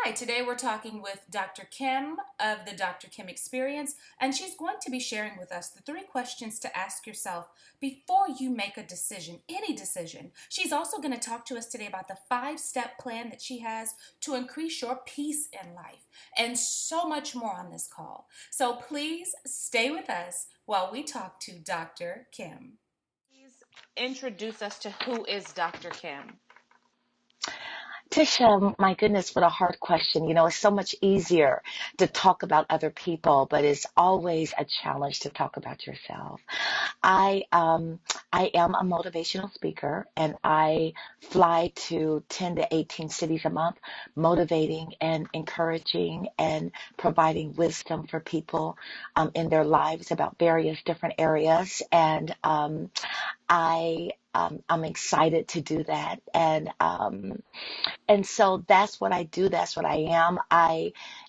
Hi, today we're talking with Dr. Kim of the Dr. Kim Experience, and she's going to be sharing with us the three questions to ask yourself before you make a decision, any decision. She's also going to talk to us today about the 5-step plan that she has to increase your peace in life, and so much more on this call. So please stay with us while we talk to Dr. Kim. Please introduce us to who is Dr. Kim. Tisha, my goodness, what a hard question. It's so much easier to talk about other people, but it's always a challenge to talk about yourself. I um I am a motivational speaker and I fly to 10 to 18 cities a month, motivating and encouraging and providing wisdom for people in their lives about various different areas. And I'm excited to do that. And so that's what I do. That's what I am.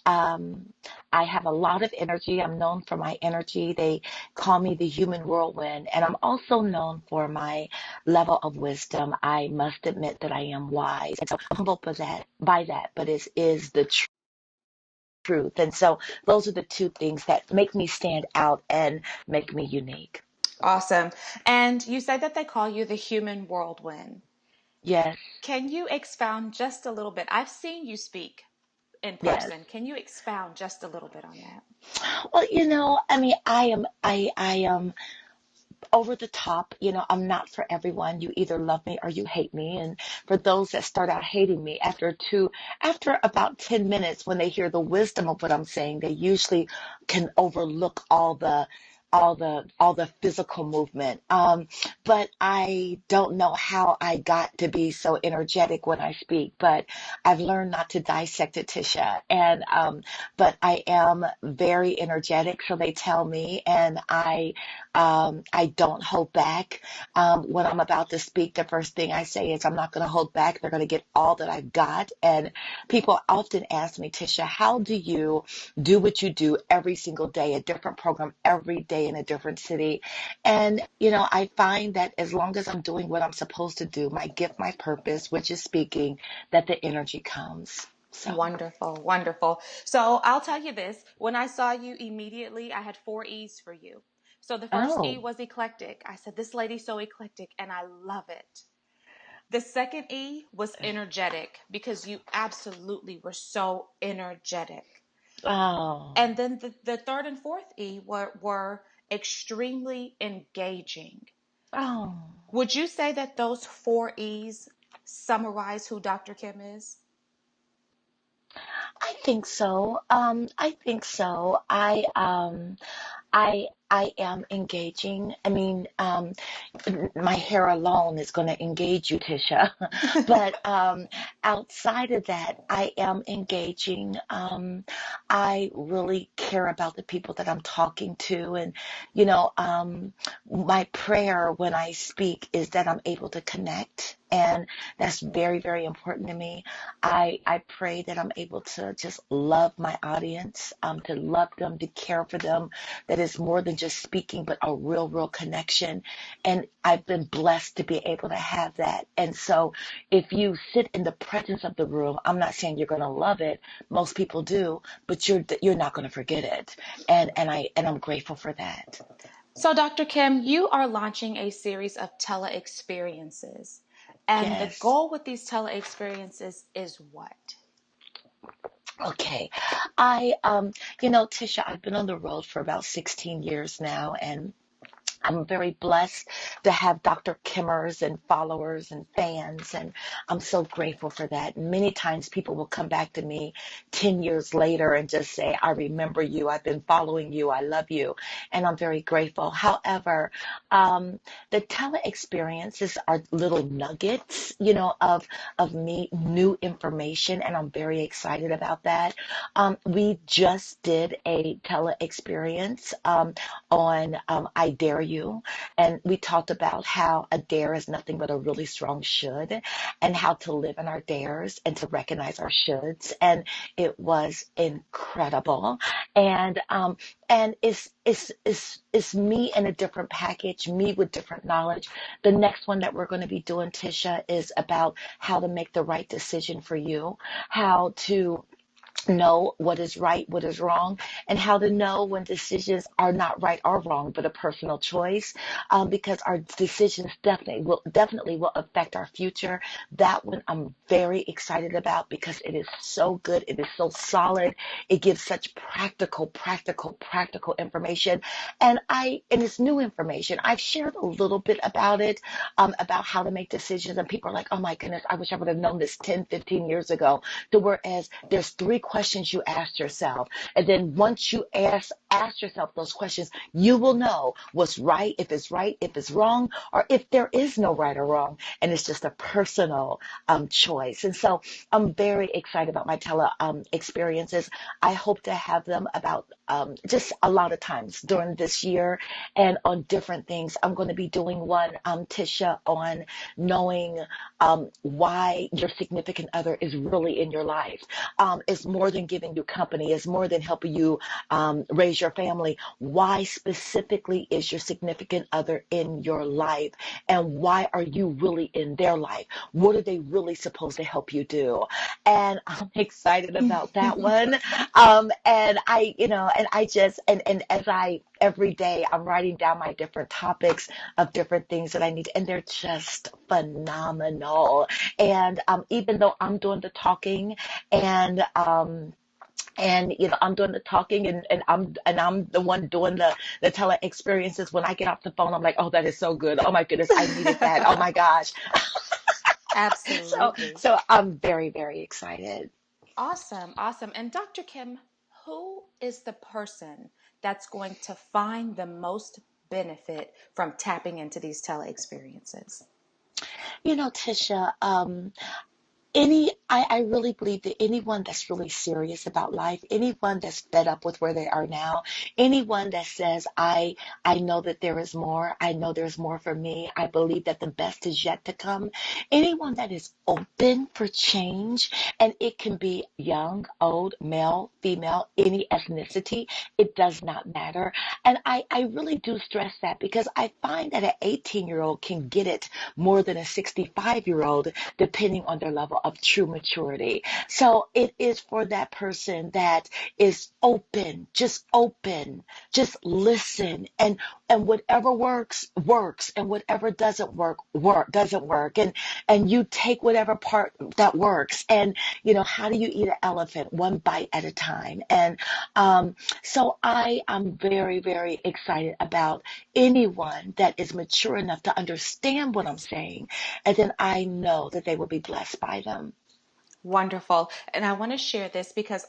Um, I have a lot of energy. I'm known for my energy. They call me the human whirlwind, and I'm also known for my level of wisdom. I must admit that I am wise, and so I'm humble for that, by that, but it is the truth. And so those are the two things that make me stand out and make me unique. Awesome. And you said that they call you the human whirlwind. Yes, Can you expound just a little bit? I've seen you speak in yes. person. Can you expound just a little bit on that? Well, I mean, I am over the top. I'm not for everyone. You either love me or you hate me. And for those that start out hating me, after about 10 minutes, when they hear the wisdom of what I'm saying, they usually can overlook all the physical movement. But I don't know how I got to be so energetic when I speak, but I've learned not to dissect it, Tisha. But I am very energetic, so they tell me, and I don't hold back. When I'm about to speak, the first thing I say is I'm not going to hold back. They're going to get all that I've got. And people often ask me, Tisha, how do you do what you do every single day, a different program every day in a different city? And, I find that as long as I'm doing what I'm supposed to do, my gift, my purpose, which is speaking, that the energy comes. So, Wonderful, wonderful. So I'll tell you this. When I saw you immediately, I had 4 E's for you. So the first E oh, was eclectic. I said, this lady's so eclectic, and I love it. The second E was energetic because you absolutely were so energetic. oh, And then the third and fourth E were extremely engaging. oh. Would you say that those 4 E's summarize who Dr. Kim is? I think so. I think so. I am engaging. I mean, my hair alone is going to engage you, Tisha. But outside of that, I am engaging. I really care about the people that I'm talking to, and my prayer when I speak is that I'm able to connect. And that's very, very important to me. I pray that I'm able to just love my audience, to love them, to care for them, that is more than just speaking, but a real, real connection. And I've been blessed to be able to have that. And so if you sit in the presence of the room, I'm not saying you're going to love it. Most people do, but you're not going to forget it. And I'm grateful for that. So, Dr. Kim, you are launching a series of tele experiences. And the Yes. goal with these tele experiences is what? Okay. Tisha, I've been on the road for about 16 years now, and I'm very blessed to have Dr. Kimmers and followers and fans, and I'm so grateful for that. Many times people will come back to me 10 years later and just say, I remember you, I've been following you, I love you, and I'm very grateful. However, the tele experiences are little nuggets, of me, new information, and I'm very excited about that. We just did a tele experience on I Dare You. And we talked about how a dare is nothing but a really strong should, and how to live in our dares and to recognize our shoulds. And it was incredible. And it's me in a different package, me with different knowledge. The next one that we're going to be doing, Tisha, is about how to make the right decision for you, how to know what is right, what is wrong, and how to know when decisions are not right or wrong, but a personal choice. Because our decisions definitely will affect our future. That one I'm very excited about because it is so good. It is so solid. It gives such practical information, and it's new information. I've shared a little bit about it, about how to make decisions, and people are like, "Oh my goodness, I wish I would have known this 10, 15 years ago." To whereas there's three questions you ask yourself. And then once you ask yourself those questions, you will know what's right, if it's wrong, or if there is no right or wrong. And it's just a personal choice. And so I'm very excited about my tele experiences. I hope to have them about just a lot of times during this year and on different things. I'm going to be doing one, Tisha, on knowing why your significant other is really in your life. It's more than giving you company. It's more than helping you raise your family. Why specifically is your significant other in your life? And why are you really in their life? What are they really supposed to help you do? And I'm excited about that one. And as every day I'm writing down my different topics of different things that I need, and they're just phenomenal. And even though I'm doing the talking, and I'm doing the talking, and I'm the one doing the tele experiences. When I get off the phone, I'm like, oh, that is so good. Oh my goodness, I needed that. Oh my gosh. So Absolutely. so I'm very, very excited. Awesome. Awesome. And Dr. Kim, who is the person that's going to find the most benefit from tapping into these tele experiences? Tisha, I really believe that anyone that's really serious about life, anyone that's fed up with where they are now, anyone that says, I know that there is more, I know there's more for me, I believe that the best is yet to come, anyone that is open for change, and it can be young, old, male, female, any ethnicity, it does not matter. And I really do stress that because I find that an 18-year-old can get it more than a 65-year-old, depending on their level of true maturity. So it is for that person that is open, just listen, and whatever works, and whatever doesn't doesn't work, and you take whatever part that works. And how do you eat an elephant? One bite at a time. And so I am very, very excited about anyone that is mature enough to understand what I'm saying, and then I know that they will be blessed by them. Wonderful. And I want to share this because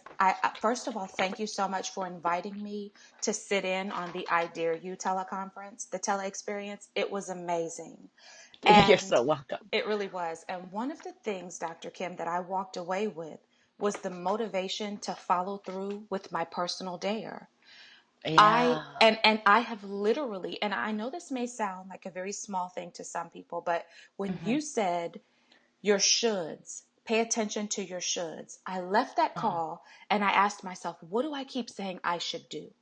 first of all, thank you so much for inviting me to sit in on the I Dare You teleconference, the tele experience. It was amazing. You're And so welcome. it really was. And one of the things, Dr. Kim, that I walked away with was the motivation to follow through with my personal dare. I Yeah. and I have literally, and I know this may sound like a very small thing to some people, but when Hmm. you said your shoulds, pay attention to your shoulds, I left that Hmm. call and I asked myself, what do I keep saying I should do?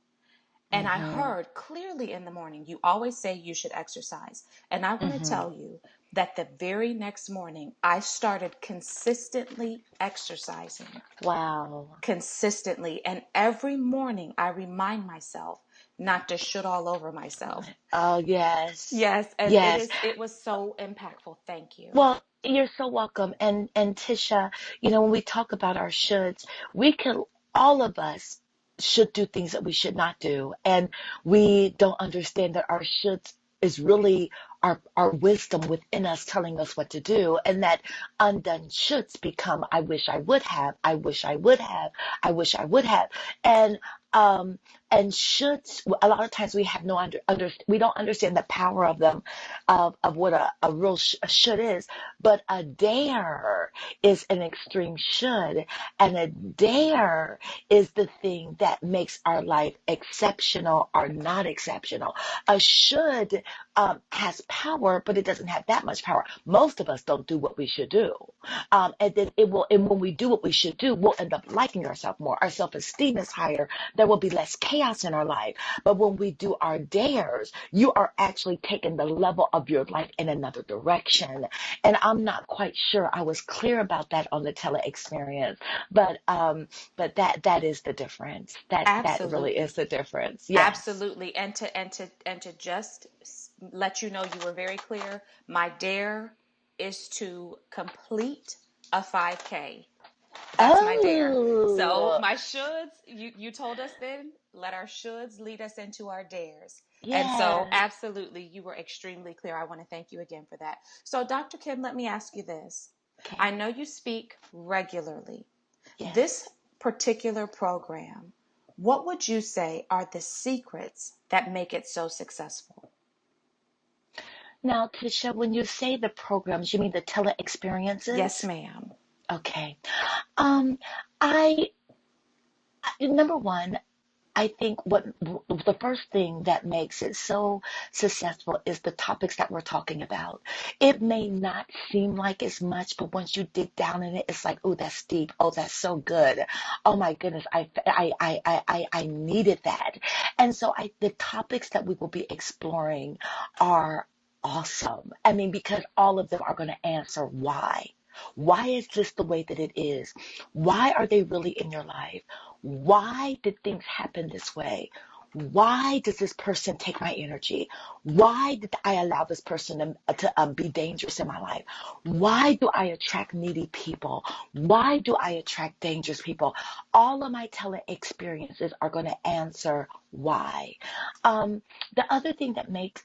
And I Hmm. heard clearly in the morning, you always say you should exercise. And I want to Hmm. tell you that the very next morning, I started consistently exercising, Wow. consistently. And every morning, I remind myself not to shit all over myself. Oh, yes. Yes, and Yes. it was so impactful. Thank you. Well, you're so welcome. And Tisha, when we talk about our shoulds, we can all of us should do things that we should not do. And we don't understand that our shoulds is really our wisdom within us telling us what to do. And that undone shoulds become, I wish I would have, I wish I would have, I wish I would have. And um and shoulds, a lot of times we have no we don't understand the power of them, of what a real a should is. But a dare is an extreme should, and a dare is the thing that makes our life exceptional or not exceptional. A should has power, but it doesn't have that much power. Most of us don't do what we should do, and then and when we do what we should do, we'll end up liking ourselves more. Our self-esteem is higher there will be less chaos in our life. But when we do our dares, you are actually taking the level of your life in another direction. And I'm not quite sure I was clear about that on the Tella experience, but that is the difference. That really is Absolutely. the difference. Yes. Absolutely. And to just let you know you were very clear. My dare is to complete a 5K. That's my dare. So Oh, my shoulds, you told us then, let our shoulds lead us into our dares. And so yes. absolutely, you were extremely clear. I want to thank you again for that. So Dr. Kim, let me ask you this. I Okay. know you speak regularly. This Yes. particular program, what would you say are the secrets that make it so successful? Now, Tisha, when you say the programs, you mean the tele Yes, experiences? ma'am. Okay. Um, I, number one, I think what the first thing that makes it so successful is the topics that we're talking about. It may not seem like it's much, but once you dig down in it, it's like, oh, that's deep. Oh, that's so good. Oh my goodness, I needed that. And so the topics that we will be exploring are awesome. I mean, because all of them are going to answer why. Why is this the way that it is? Why are they really in your life? Why did things happen this way? Why does this person take my energy? Why did I allow this person to be dangerous in my life? Why do I attract needy people? Why do I attract dangerous people? All of my tele experiences are going to answer why. Um, the other thing that make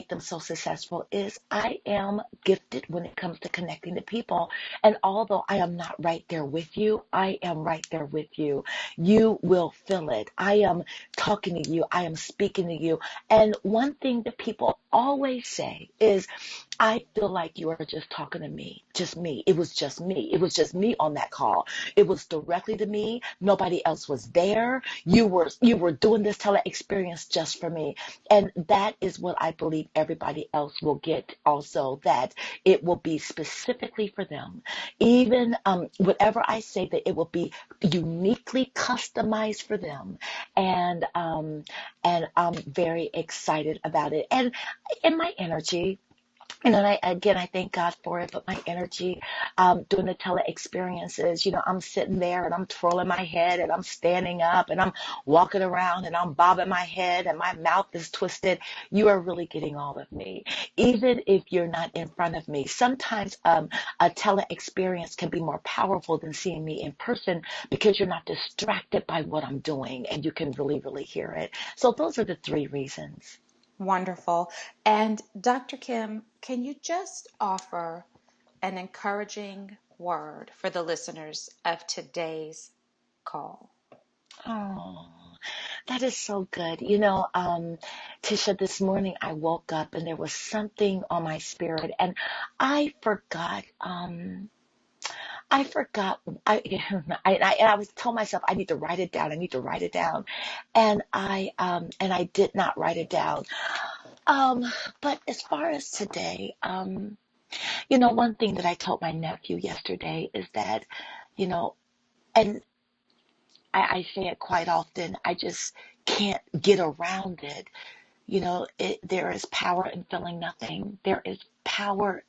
them so successful is I am gifted when it comes to connecting to people. And although I am not right there with you, I am right there with you. You will feel it. I am talking to you. I am speaking to you. And one thing that people always say is, I feel like you are just talking to me, just me. It was just me. It was just me on that call. It was directly to me. Nobody else was there. You were doing this tele experience just for me. And that is what I believe everybody else will get also, that it will be specifically for them. Even whatever I say, that it will be uniquely customized for them. And I'm very excited about it. And my energy. And then I thank God for it, but my energy, doing the tele experiences, I'm sitting there and I'm twirling my head and I'm standing up and I'm walking around and I'm bobbing my head and my mouth is twisted. You are really getting all of me, even if you're not in front of me. Sometimes, a tele experience can be more powerful than seeing me in person because you're not distracted by what I'm doing and you can really, really hear it. So those are the three reasons. Wonderful. And Dr. Kim, can you just offer an encouraging word for the listeners of today's call? Oh, that is so good. Tisha, this morning I woke up and there was something on my spirit and I forgot, I forgot, I was told myself I need to write it down. I need to write it down. And I did not write it down. Um, but as far as today, one thing that I told my nephew yesterday is that, you know, and I say it quite often. I just can't get around it. There is power in feeling nothing. There is power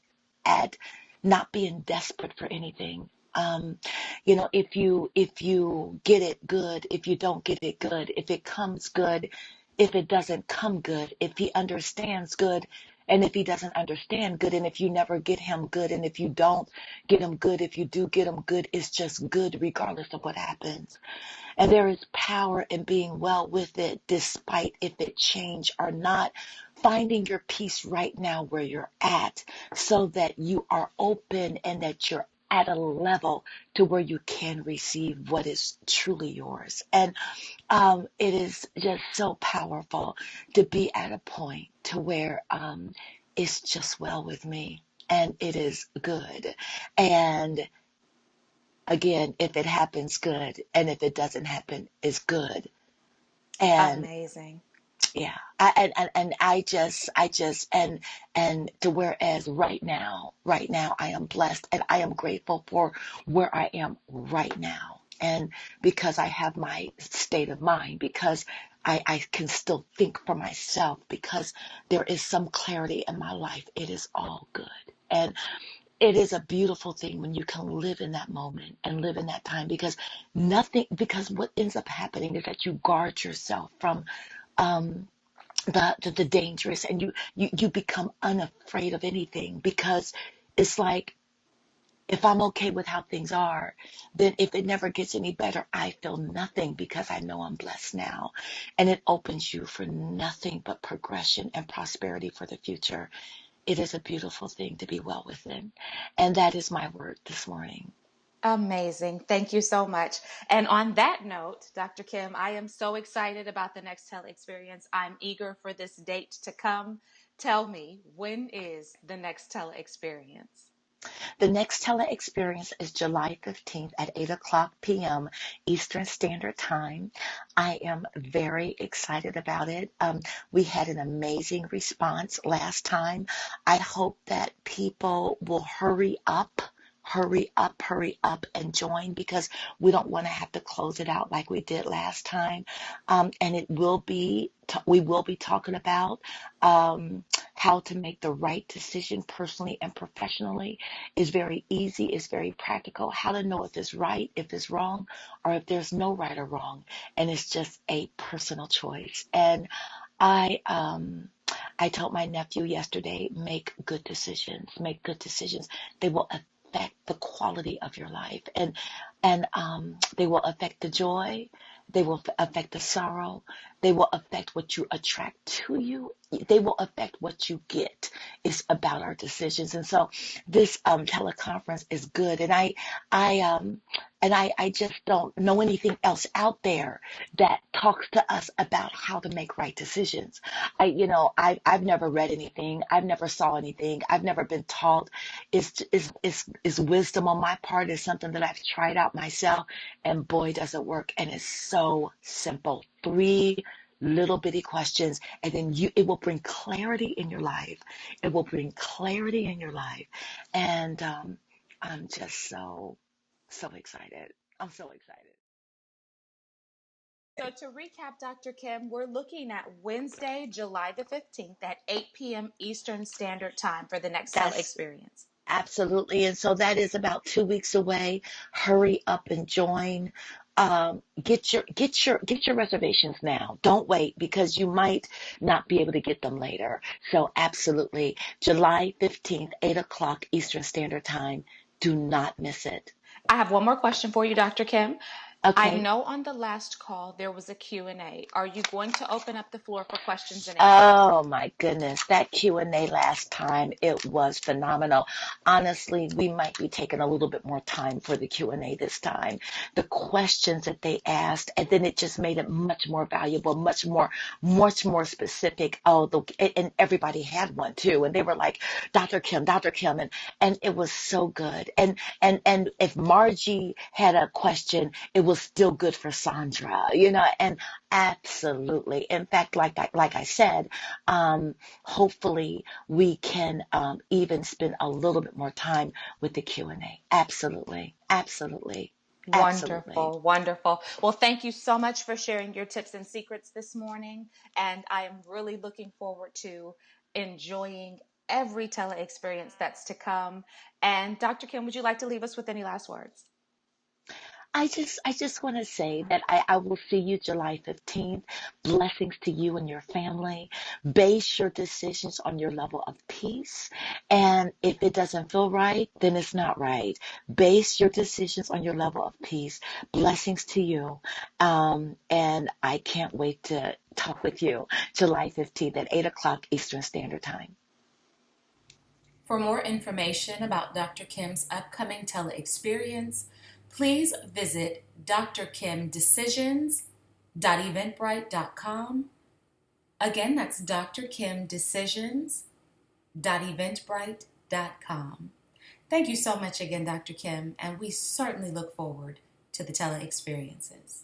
at not being desperate for anything. If you get it good, if you don't get it good, if it comes good, if it doesn't come good, if he understands good, and if he doesn't understand good, and if you never get him good, and if you don't get him good, if you do get him good, it's just good regardless of what happens. And there is power in being well with it, despite if it change or not. Finding your peace right now where you're at so that you are open and that you're at a level to where you can receive what is truly yours. And it is just so powerful to be at a point to where it's just well with me and it is good. And again, if it happens, good. And if it doesn't happen, it's good. And Amazing. yeah, and and to whereas right now, I am blessed and I am grateful for where I am right now. And because I have my state of mind, because I can still think for myself, because there is some clarity in my life, it is all good. And it is a beautiful thing when you can live in that moment and live in that time, because what ends up happening is that you guard yourself from um, the dangerous, and you become unafraid of anything, because it's like, if I'm okay with how things are, then if it never gets any better, I feel nothing, because I know I'm blessed now. And it opens you for nothing but progression and prosperity for the future. It is a beautiful thing to be well within. And that is my word this morning. Amazing. Thank you so much. And on that note, Dr. Kim, I am so excited about the next Tella experience. I'm eager for this date to come. Tell me, when is the next Tella experience? The next tele experience is July 15th at 8 o'clock p.m. Eastern Standard Time. I am very excited about it. We had an amazing response last time. I hope that people will hurry up and join, because we don't want to have to close it out like we did last time. And we will be talking about how to make the right decision personally and professionally. Is very easy, is very practical. How to know if it's right, if it's wrong, or if there's no right or wrong. And it's just a personal choice. And I um I told my nephew yesterday, make good decisions. Make good decisions. They will affect the quality of your life, and they will affect the joy. They will affect the sorrow. They will affect what you attract to you. They will affect what you get. It's about our decisions. And so this teleconference is good. And I just don't know anything else out there that talks to us about how to make right decisions. I've never read anything. I've never saw anything. I've never been taught. It's wisdom on my part. It's something that I've tried out myself, and boy, does it work. And it's so simple. Three little bitty questions, and then it will bring clarity in your life. It will bring clarity in your life. And I'm just so excited. I'm so excited. So to recap, Dr. Kim, we're looking at Wednesday, July the 15th at 8 p.m. Eastern Standard Time for the next Tella That's experience. absolutely. And so that is about 2 weeks away. Hurry up and join. Get your reservations now. Don't wait, because you might not be able to get them later. So absolutely, July 15th, 8 o'clock Eastern Standard Time. Do not miss it. I have one more question for you, Dr. Kim. I Okay. know on the last call there was a Q&A. Are you going to open up the floor for questions and answers? Oh my goodness, that Q&A last time, it was phenomenal. Honestly, we might be taking a little bit more time for the Q&A this time. The questions that they asked, and then it just made it much more valuable, much more specific. And everybody had one too, and they were like, Dr. Kim, and it was so good. And if Margie had a question, it was still good for Sandra, and absolutely. In fact, like I said, hopefully we can even spend a little bit more time with the Q&A. Absolutely, absolutely, absolutely. Wonderful, wonderful. Well, thank you so much for sharing your tips and secrets this morning. And I am really looking forward to enjoying every tele experience that's to come. And Dr. Kim, would you like to leave us with any last words? I just want to say that I will see you July 15th. Blessings to you and your family. Base your decisions on your level of peace. And if it doesn't feel right, then it's not right. Base your decisions on your level of peace. Blessings to you. And I can't wait to talk with you July 15th at 8 o'clock Eastern Standard Time. For more information about Dr. Kim's upcoming tele experience, please visit drkimdecisions.eventbrite.com. Again, that's drkimdecisions.eventbrite.com. Thank you so much again, Dr. Kim, and we certainly look forward to the tele experiences.